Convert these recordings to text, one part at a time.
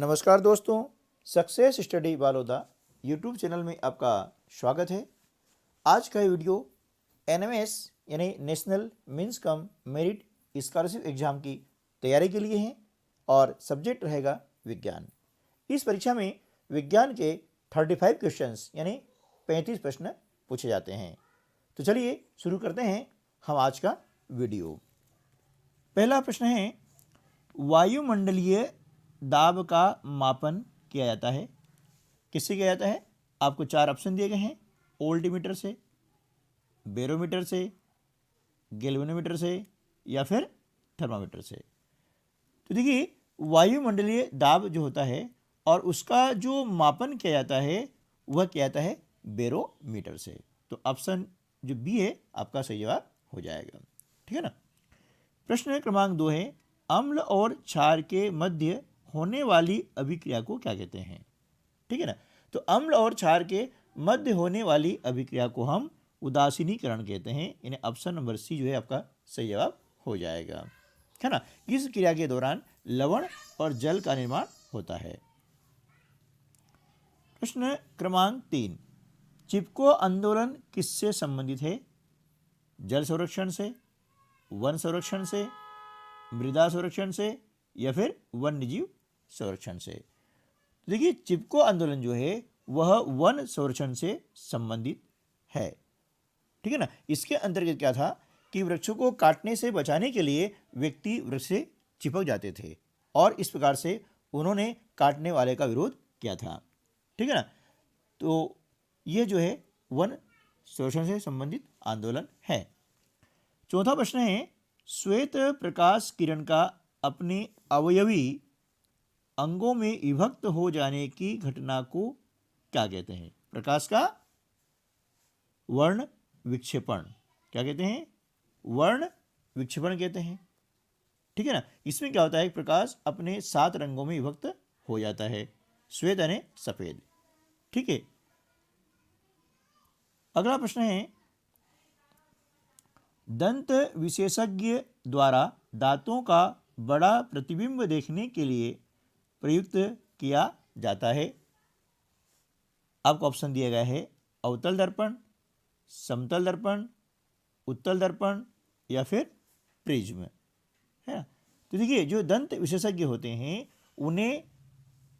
नमस्कार दोस्तों, success study Baloda YouTube channel में आपका स्वागत है। आज का वीडियो एनएमएस यानी national means cum merit scholarship exam की तैयारी के लिए है और सब्जेक्ट रहेगा विज्ञान। इस परीक्षा में विज्ञान के 35 क्वेश्चंस यानी 35 प्रश्न पूछे जाते हैं। तो चलिए शुरू करते हैं हम आज का वीडियो। पहला प्रश्न है, वायुमंडलीय दाब का मापन किया जाता है। किससे किया जाता है? आपको 4 ऑप्शन दिए गए हैं, वोल्टीमीटर से, बैरोमीटर से, गैल्वेनोमीटर से या फिर थर्मामीटर से। तो देखिए, वायुमंडलीय दाब जो होता है और उसका जो मापन किया जाता है वह किया जाता है बैरोमीटर से। तो ऑप्शन जो बी है आपका सही जवाब हो जाएगा। ठीक है ना। प्रश्न क्रमांक 2 है, अम्ल और क्षार के मध्य होने वाली अभिक्रिया को क्या कहते हैं? ठीक है ना। तो अम्ल और क्षार के मध्य होने वाली अभिक्रिया को हम उदासीनीकरण कहते हैं। यानी ऑप्शन नंबर सी जो है आपका सही जवाब हो जाएगा, है ना। इस क्रिया के दौरान लवण और जल का निर्माण होता है। प्रश्न क्रमांक 3, चिपको आंदोलन किससे संबंधित है? जल संरक्षण से, वन संरक्षण से, मृदा संरक्षण से या फिर वन्यजीव संरक्षण से। तो देखिए, चिपको आंदोलन जो है वह वन संरक्षण से संबंधित है। ठीक है ना। इसके अंतर्गत क्या था कि वृक्षों को काटने से बचाने के लिए व्यक्ति वृक्ष से चिपक जाते थे और इस प्रकार से उन्होंने काटने वाले का विरोध किया था। ठीक है ना। तो यह जो है वन संरक्षण से संबंधित आंदोलन है। चौथा प्रश्न है, श्वेत प्रकाश किरण का अपने अवयवी अंगों में विभक्त हो जाने की घटना को क्या कहते हैं? प्रकाश का वर्ण विक्षेपण। क्या कहते हैं? वर्ण विक्षेपण कहते हैं। ठीक है ना। इसमें क्या होता है, प्रकाश अपने 7 रंगों में विभक्त हो जाता है, श्वेत यानी सफेद। ठीक है। अगला प्रश्न है, दंत विशेषज्ञ द्वारा दांतों का बड़ा प्रतिबिंब देखने के लिए प्रयुक्त किया जाता है। आपको ऑप्शन दिया गया है, अवतल दर्पण, समतल दर्पण, उत्तल दर्पण या फिर प्रिज्म, है ना। तो देखिए, जो दंत विशेषज्ञ होते हैं उन्हें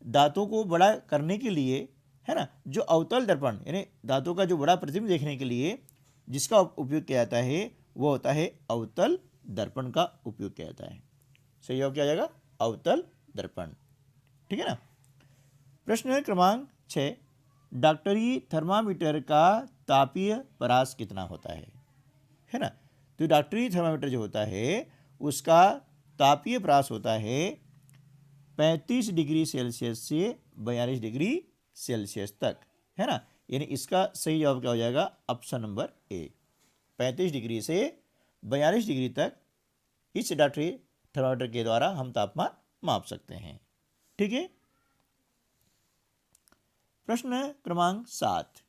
दांतों को बड़ा करने के लिए, है ना, जो अवतल दर्पण यानी दांतों का जो बड़ा प्रतिबिंब देखने के लिए जिसका उपयोग किया जाता है वो होता है अवतल दर्पण का उपयोग किया जाता है। सही जवाब क्या जाएगा? अवतल दर्पण। ठीक है ना। प्रश्न क्रमांक 6, डॉक्टरी थर्मामीटर का तापीय परास कितना होता है ना। तो डॉक्टरी थर्मामीटर जो होता है उसका तापीय परास होता है 35 डिग्री सेल्सियस से 42 डिग्री सेल्सियस तक, है ना। यानी इसका सही जवाब क्या हो जाएगा? ऑप्शन नंबर ए, 35 डिग्री से 42 डिग्री तक इस डॉक्टरी थर्मामीटर के द्वारा हम तापमान माप सकते हैं। ठीक है। प्रश्न क्रमांक 7,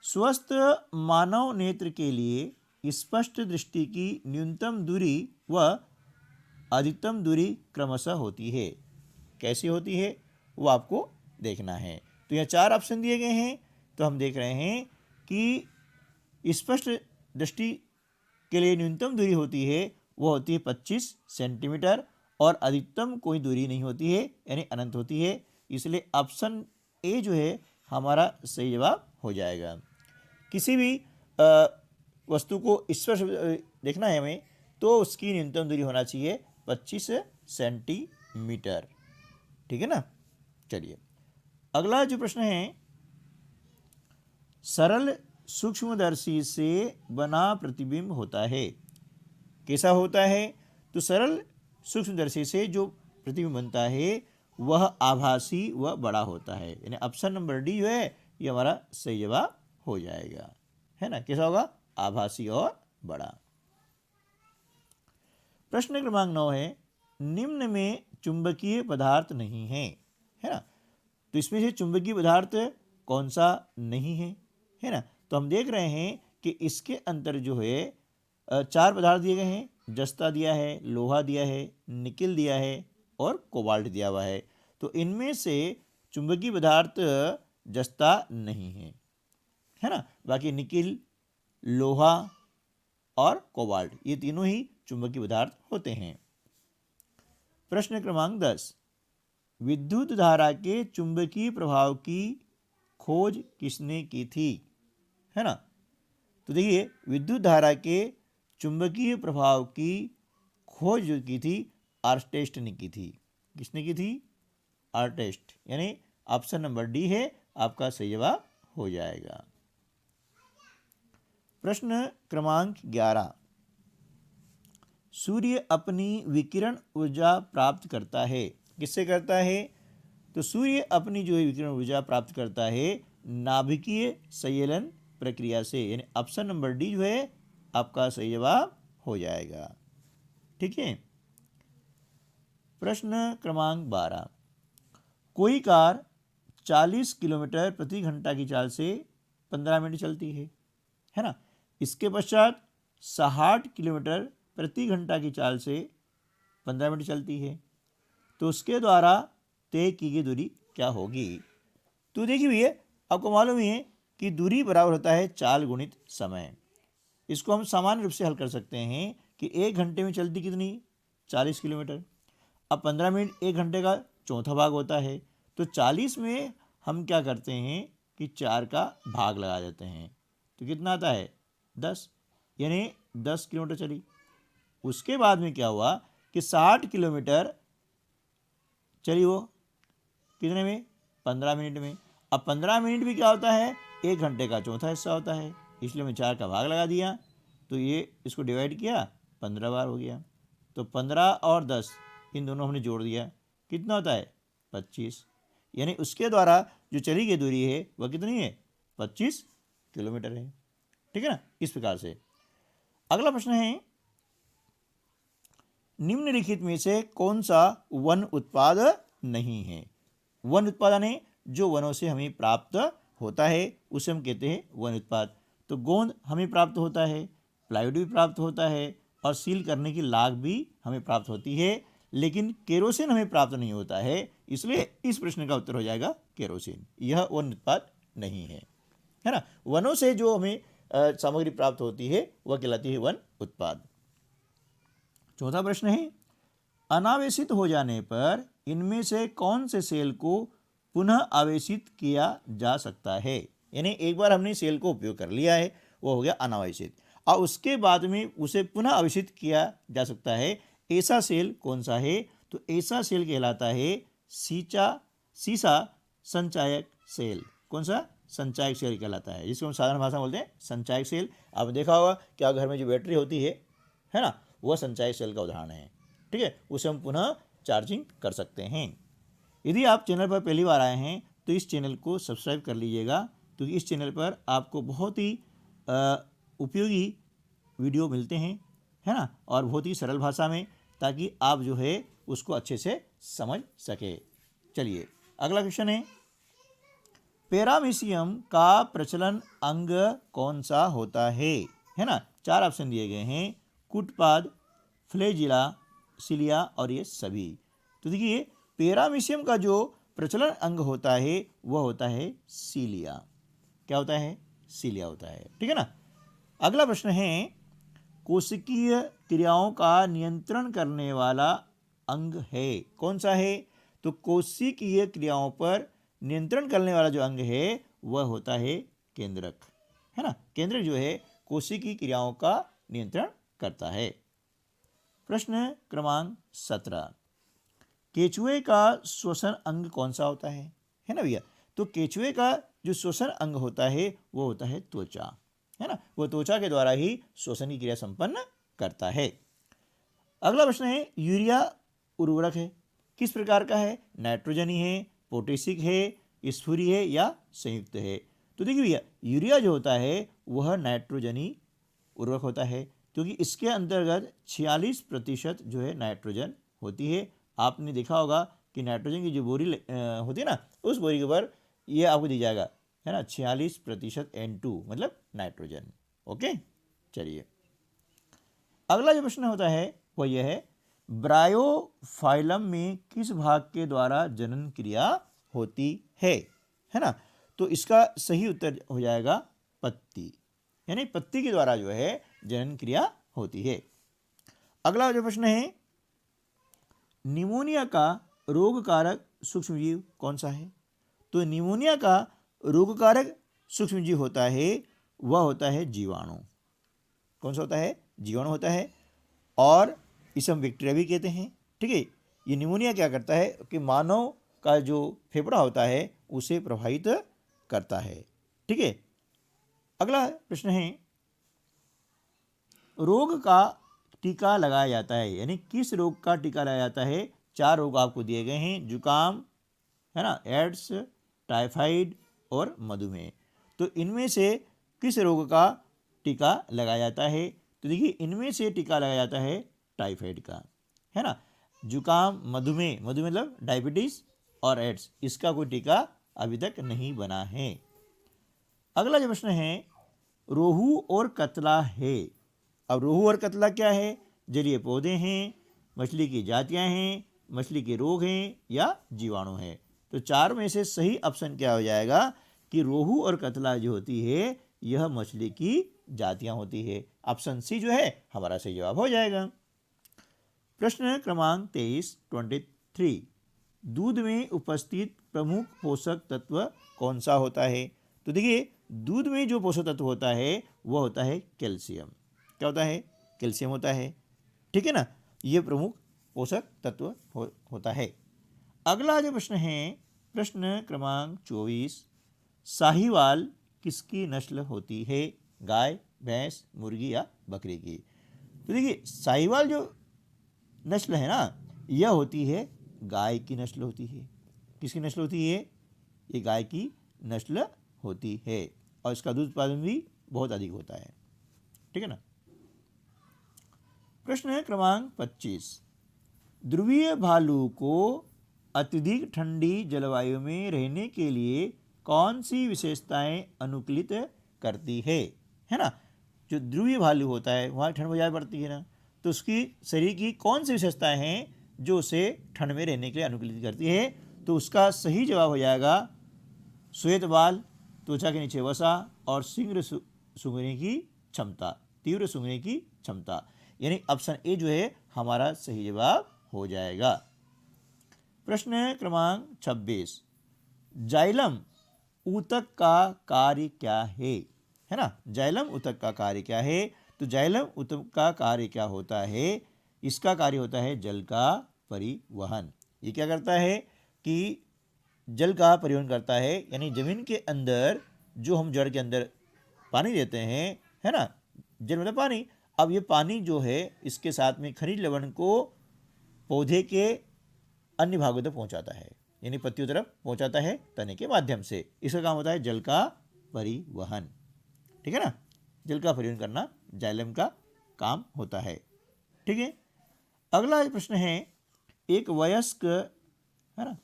स्वस्थ मानव नेत्र के लिए स्पष्ट दृष्टि की न्यूनतम दूरी व अधिकतम दूरी क्रमशः होती है। कैसी होती है वो आपको देखना है। तो यहाँ 4 ऑप्शन दिए गए हैं। तो हम देख रहे हैं कि स्पष्ट दृष्टि के लिए न्यूनतम दूरी होती है वो होती है 25 सेंटीमीटर और अधिकतम कोई दूरी नहीं होती है यानी अनंत होती है। इसलिए ऑप्शन ए जो है हमारा सही जवाब हो जाएगा। किसी भी वस्तु को स्पष्ट देखना है हमें तो उसकी न्यूनतम दूरी होना चाहिए 25 सेंटीमीटर। ठीक है ना। चलिए, अगला जो प्रश्न है, सरल सूक्ष्मदर्शी से बना प्रतिबिंब होता है। कैसा होता है? तो सरल सूक्ष्मदर्शी से जो प्रतिबिंब बनता है वह आभासी व बड़ा होता है। यानी ऑप्शन नंबर डी जो है ये हमारा सही जवाब हो जाएगा, है ना। कैसा होगा? आभासी और बड़ा। प्रश्न क्रमांक 9 है, निम्न में चुंबकीय पदार्थ नहीं है ना। तो इसमें से चुंबकीय पदार्थ कौन सा नहीं है ना। तो हम देख रहे हैं कि इसके अंतर जो है 4 पदार्थ दिए गए हैं। जस्ता दिया है, लोहा दिया है, निकिल दिया है और कोबाल्ट दिया हुआ है। तो इनमें से चुंबकीय पदार्थ जस्ता नहीं है ना। बाकी निकिल, लोहा और कोबाल्ट ये तीनों ही चुंबकीय पदार्थ होते हैं। प्रश्न क्रमांक 10, विद्युत धारा के चुंबकीय प्रभाव की खोज किसने की थी, है ना। तो देखिए विद्युत धारा के चुंबकीय प्रभाव की खोज जो की थी आर्टेस्ट ने की थी। किसने की थी? आर्टेस्ट, यानी ऑप्शन नंबर डी है आपका सही जवाब हो जाएगा। प्रश्न क्रमांक 11, सूर्य अपनी विकिरण ऊर्जा प्राप्त करता है, किससे करता है? तो सूर्य अपनी जो है विकिरण ऊर्जा प्राप्त करता है नाभिकीय संयलन प्रक्रिया से, यानी ऑप्शन नंबर डी जो है आपका सही जवाब हो जाएगा। ठीक है। प्रश्न क्रमांक 12, कोई कार 40 किलोमीटर प्रति घंटा की चाल से 15 मिनट चलती है ना। इसके पश्चात 60 किलोमीटर प्रति घंटा की चाल से 15 मिनट चलती है, तो उसके द्वारा तय की गई दूरी क्या होगी? तो देखिए भैया आपको मालूम ही है कि दूरी बराबर होता है चाल गुणित समय। इसको हम सामान्य रूप से हल कर सकते हैं कि 1 घंटे में चलती कितनी? 40 किलोमीटर। अब 15 मिनट 1 घंटे का चौथा भाग होता है, तो 40 में हम क्या करते हैं कि 4 का भाग लगा देते हैं, तो कितना आता है? 10, यानी 10 किलोमीटर चली। उसके बाद में क्या हुआ कि 60 किलोमीटर चली, वो कितने में? 15 मिनट में। अब 15 मिनट भी क्या होता है? 1 घंटे का चौथा हिस्सा होता है, इसलिए मैं 4 का भाग लगा दिया, तो ये इसको डिवाइड किया 15 बार हो गया। तो 15 और 10 इन दोनों हमने जोड़ दिया, कितना होता है? 25, यानी उसके द्वारा जो चली गई दूरी है वह कितनी है? 25 किलोमीटर है। ठीक है ना। इस प्रकार से अगला प्रश्न है, निम्नलिखित में से कौन सा वन उत्पाद नहीं है? वन उत्पाद यानी जो वनों से हमें प्राप्त होता है उसे हम कहते हैं वन उत्पाद। तो गोंद हमें प्राप्त होता है, प्लाईवुड भी प्राप्त होता है और सील करने की लाख भी हमें प्राप्त होती है, लेकिन केरोसिन हमें प्राप्त नहीं होता है, इसलिए इस प्रश्न का उत्तर हो जाएगा केरोसिन। यह वन उत्पाद नहीं है ना। वनों से जो हमें सामग्री प्राप्त होती है वह कहलाती है वन उत्पाद। चौथा प्रश्न है, अनावेशित हो जाने पर इनमें से कौन से सेल को पुनः आवेशित किया जा सकता है? यानी एक बार हमने सेल को उपयोग कर लिया है, वो हो गया अनावेशित, और उसके बाद में उसे पुनः आवेशित किया जा सकता है, ऐसा सेल कौन सा है? तो ऐसा सेल कहलाता है सीसा संचायक सेल। कौन सा? संचायक सेल कहलाता है, जिसको हम साधारण भाषा में बोलते हैं संचायक सेल। आपने देखा होगा क्या घर में जो बैटरी होती है ना, वह संचायक सेल का उदाहरण है। ठीक है, उसे हम पुनः चार्जिंग कर सकते हैं। यदि आप चैनल पर पहली बार आए हैं तो इस चैनल को सब्सक्राइब कर लीजिएगा, क्योंकि इस चैनल पर आपको बहुत ही उपयोगी वीडियो मिलते हैं, है ना, और बहुत ही सरल भाषा में, ताकि आप जो है उसको अच्छे से समझ सके। चलिए अगला क्वेश्चन है, पैरामीशियम का प्रचलन अंग कौन सा होता है ना। 4 ऑप्शन दिए गए हैं, कूटपाद, फ्लैजिला, सिलिया और ये सभी। तो देखिए पैरामीशियम का जो प्रचलन अंग होता है वह होता है सीलिया। क्या होता है? सीलिया होता है। ठीक है ना। अगला प्रश्न है, कोशिकीय क्रियाओं का नियंत्रण करने वाला अंग है, कौन सा है? तो कोशिकीय क्रियाओं पर नियंत्रण करने वाला जो अंग है वह होता है केंद्रक, है ना। केंद्रक जो है कोशिकीय क्रियाओं का नियंत्रण करता है। प्रश्न क्रमांक 17, केचुए का श्वसन अंग कौन सा होता है ना भैया। तो केचुए का जो श्वसन अंग होता है वो होता है त्वचा, है ना। वो त्वचा के द्वारा ही श्वसन की क्रिया संपन्न करता है। अगला प्रश्न है, यूरिया उर्वरक है, किस प्रकार का है? नाइट्रोजनी है, पोटेशिक है, स्फुरी है या संयुक्त है? तो देखिए भैया यूरिया जो होता है वह नाइट्रोजनी उर्वरक होता है, क्योंकि इसके अंतर्गत 46% जो है नाइट्रोजन होती है। आपने देखा होगा कि नाइट्रोजन की जो बोरी होती है ना, उस बोरी के ऊपर ये आपको दी जाएगा, है ना, 46% N2 मतलब नाइट्रोजन। ओके, चलिए अगला जो प्रश्न होता है वह यह है, ब्रायोफाइलम में किस भाग के द्वारा जनन क्रिया होती है ना? तो इसका सही उत्तर हो जाएगा पत्ती, यानी पत्ती के द्वारा जो है जनन क्रिया होती है। अगला जो प्रश्न है, निमोनिया का रोगकारक सूक्ष्मजीव कौन सा है? तो निमोनिया का रोगकारक सूक्ष्मजीव होता है, वह होता है जीवाणु। कौन सा होता है? जीवाणु होता है, और इसे हम बैक्टीरिया भी कहते हैं। ठीक है, ये निमोनिया क्या करता है कि मानव का जो फेफड़ा होता है उसे प्रभावित करता है। ठीक है, अगला प्रश्न है, रोग का टीका लगाया जाता है, यानी किस रोग का टीका लगाया जाता है? 4 रोग आपको दिए गए हैं, जुकाम है ना, एड्स, टाइफाइड और मधुमेह। तो इनमें से किस रोग का टीका लगाया जाता है? तो देखिए, इनमें से टीका लगाया जाता है टाइफाइड का, है ना। जुकाम, मधुमेह, मधुमेह मतलब डायबिटीज, और एड्स, इसका कोई टीका अभी तक नहीं बना है। अगला जो प्रश्न है, रोहू और कतला है। अब रोहू और कतला क्या है? जलीय पौधे हैं, मछली की जातियां हैं, मछली के रोग हैं, या जीवाणु हैं। तो 4 में से सही ऑप्शन क्या हो जाएगा कि रोहू और कतला जो होती है यह मछली की जातियां होती है। ऑप्शन सी जो है हमारा सही जवाब हो जाएगा। प्रश्न क्रमांक 23 दूध में उपस्थित प्रमुख पोषक तत्व कौन सा होता है? तो देखिए, दूध में जो पोषक तत्व होता है वह होता है कैल्शियम। क्या होता है? कैल्शियम होता है। ठीक है ना, यह प्रमुख पोषक तत्व होता है। अगला जो प्रश्न है, प्रश्न क्रमांक 24, साहीवाल किसकी नस्ल होती है? गाय, भैंस, मुर्गी या बकरी की? तो देखिए, साहीवाल जो नस्ल है ना, यह होती है गाय की नस्ल होती है। किसकी नस्ल होती है? ये गाय की नस्ल होती है, और इसका दूध उत्पादन भी बहुत अधिक होता है। ठीक है ना। प्रश्न क्रमांक 25, ध्रुवीय भालू को अत्यधिक ठंडी जलवायु में रहने के लिए कौन सी विशेषताएं अनुकूलित करती है ना। जो ध्रुवीय भालू होता है वहाँ ठंड बहुत ज़्यादा पड़ती है ना, तो उसकी शरीर की कौन सी विशेषताएं हैं जो उसे ठंड में रहने के लिए अनुकूलित करती है? तो उसका सही जवाब हो जाएगा श्वेत बाल, त्वचा के नीचे वसा, और शीघ्र सूंघने की क्षमता, तीव्र सूंघने की क्षमता, यानी ऑप्शन ए जो है हमारा सही जवाब हो जाएगा। प्रश्न क्रमांक 26, जाइलम ऊतक का कार्य क्या है ना। जाइलम ऊतक का कार्य क्या है? तो जाइलम ऊतक का कार्य क्या होता है? इसका कार्य होता है जल का परिवहन। ये क्या करता है कि जल का परिवहन करता है, यानी जमीन के अंदर जो हम जड़ के अंदर पानी देते हैं, है ना, जल मतलब पानी। अब ये पानी जो है इसके साथ में खनिज लवण को पौधे के अन्य भागों तक पहुंचाता है, यानी पत्तियों तरफ पहुंचाता है तने के माध्यम से। इसका काम होता है जल का परिवहन। ठीक है ना, जल का परिवहन करना जाइलम का काम होता है। ठीक है, अगला प्रश्न है, एक वयस्क है ना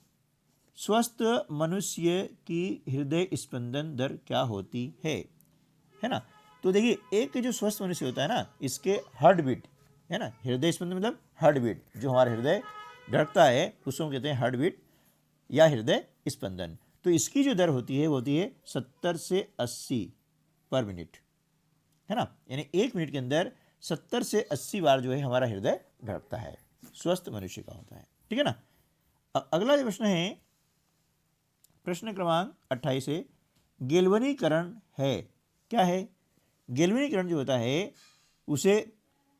स्वस्थ मनुष्य की हृदय स्पंदन दर क्या होती है ना। तो देखिए, एक जो स्वस्थ मनुष्य होता है ना, इसके हार्ट बीट है ना, हृदय स्पंदन मतलब हार्ट बीट, जो हमारा हृदय धड़कता है उसको कहते हैं हार्ट बीट या हृदय स्पंदन। तो इसकी जो दर होती है वो होती है 70 से 80 पर मिनट, है ना, यानी 1 मिनट के अंदर 70 से 80 बार जो है हमारा हृदय धड़कता है, स्वस्थ मनुष्य का होता है। ठीक है ना। अगला जो प्रश्न है, प्रश्न क्रमांक 28 है, गैल्वेनीकरण है क्या है? गैल्वेनीकरण जो होता है उसे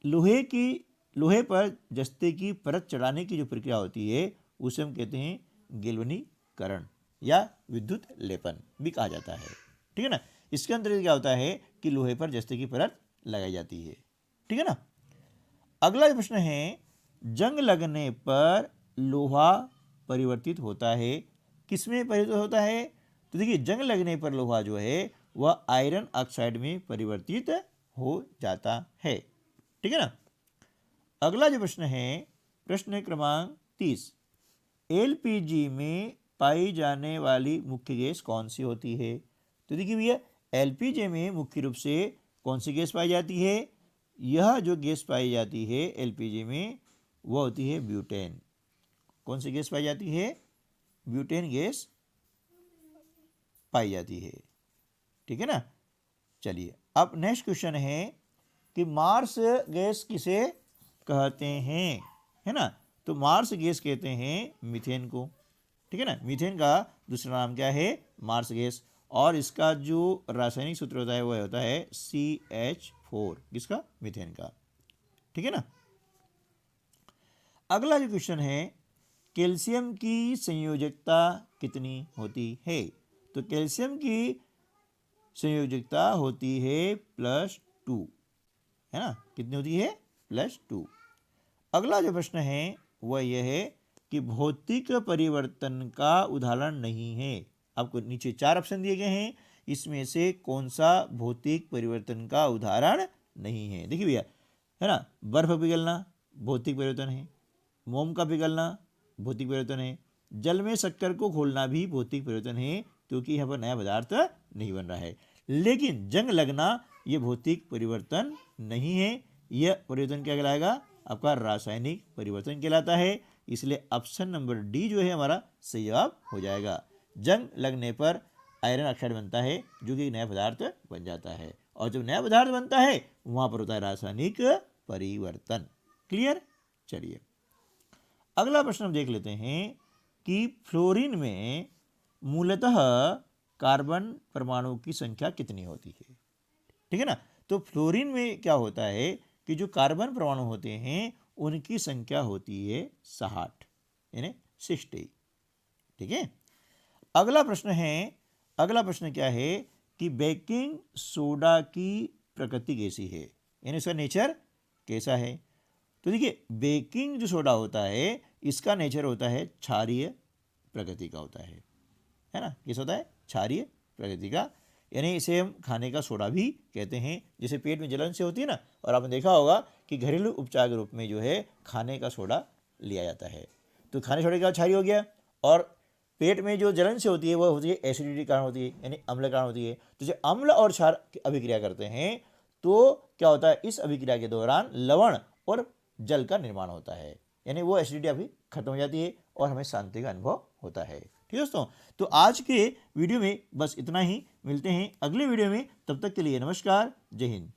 लोहे पर जस्ते की परत चढ़ाने की जो प्रक्रिया होती है उसे हम कहते हैं गैल्वेनीकरण या विद्युत लेपन भी कहा जाता है। ठीक है ना। इसके अंतर्गत क्या होता है कि लोहे पर जस्ते की परत लगाई जाती है। ठीक है ना। अगला प्रश्न है, जंग लगने पर लोहा परिवर्तित होता है, किसमें परिवर्तित होता है? तो देखिए, जंग लगने पर लोहा जो है वह आयरन ऑक्साइड में परिवर्तित हो जाता है। ठीक है ना। अगला जो प्रश्न है, प्रश्न क्रमांक 30, एलपीजी में पाई जाने वाली मुख्य गैस कौन सी होती है? तो देखिए भैया, एलपीजी में मुख्य रूप से कौन सी गैस पाई जाती है? यह जो गैस पाई जाती है एलपीजी में वह होती है ब्यूटेन। कौन सी गैस पाई जाती है? ब्यूटेन गैस पाई जाती है। ठीक है ना। चलिए अब नेक्स्ट क्वेश्चन है कि मार्स गैस किसे कहते हैं, है ना। तो मार्स गैस कहते हैं मीथेन को। ठीक है ना। मीथेन का दूसरा नाम क्या है? Marsh gas. और इसका जो रासायनिक सूत्र होता है वह होता है CH4, किसका? मीथेन का। ठीक है ना। अगला जो क्वेश्चन है, कैल्शियम की संयोजकता कितनी होती है? तो कैल्शियम की संयोजकता होती है +2, है ना। कितनी होती है? +2। अगला जो प्रश्न है वह यह है कि भौतिक परिवर्तन का उदाहरण नहीं है। आपको नीचे 4 ऑप्शन दिए गए हैं, इसमें से कौन सा भौतिक परिवर्तन का उदाहरण नहीं है? देखिए भैया, है ना, बर्फ पिघलना भौतिक परिवर्तन है, मोम का पिघलना भौतिक परिवर्तन है, जल में शक्कर को घोलना भी भौतिक परिवर्तन है, क्योंकि यहाँ पर नया पदार्थ नहीं बन रहा है। लेकिन जंग लगना ये भौतिक परिवर्तन नहीं है, यह परिवर्तन क्या कहलाएगा? आपका रासायनिक परिवर्तन कहलाता है। इसलिए ऑप्शन नंबर डी जो है हमारा सही जवाब हो जाएगा। जंग लगने पर आयरन ऑक्साइड बनता है, जो कि नया पदार्थ बन जाता है, और जब नया पदार्थ बनता है वहां पर होता है रासायनिक परिवर्तन। क्लियर। चलिए अगला प्रश्न हम देख लेते हैं कि फ्लोरीन में मूलतः कार्बन परमाणु की संख्या कितनी होती है? ठीक है ना। तो फ्लोरीन में क्या होता है कि जो कार्बन परमाणु होते हैं उनकी संख्या होती है 60, यानी 60। ठीक है। अगला प्रश्न क्या है कि बेकिंग सोडा की प्रकृति कैसी है, यानी इसका नेचर कैसा है? तो देखिए, बेकिंग जो सोडा होता है इसका नेचर होता है क्षारीय प्रकृति का होता है ना। कैसा होता है? क्षारीय प्रकृति का, यानी इसे हम खाने का सोडा भी कहते हैं। जैसे पेट में जलन से होती है ना, और आपने देखा होगा कि घरेलू उपचार के रूप में जो है खाने का सोडा लिया जाता है। तो खाने सोडे का क्षारीय हो गया, और पेट में जो जलन से होती है वह होती है एसिडिटी कारण होती है, यानी अम्ल कारण होती है। तो जब अम्ल और क्षार की अभिक्रिया करते हैं तो क्या होता है? इस अभिक्रिया के दौरान लवण और जल का निर्माण होता है, यानी वो एसिडिटी अभी खत्म हो जाती है और हमें शांति का अनुभव होता है। ठीक है दोस्तों, तो आज के वीडियो में बस इतना ही। मिलते हैं अगले वीडियो में, तब तक के लिए नमस्कार, जय हिंद।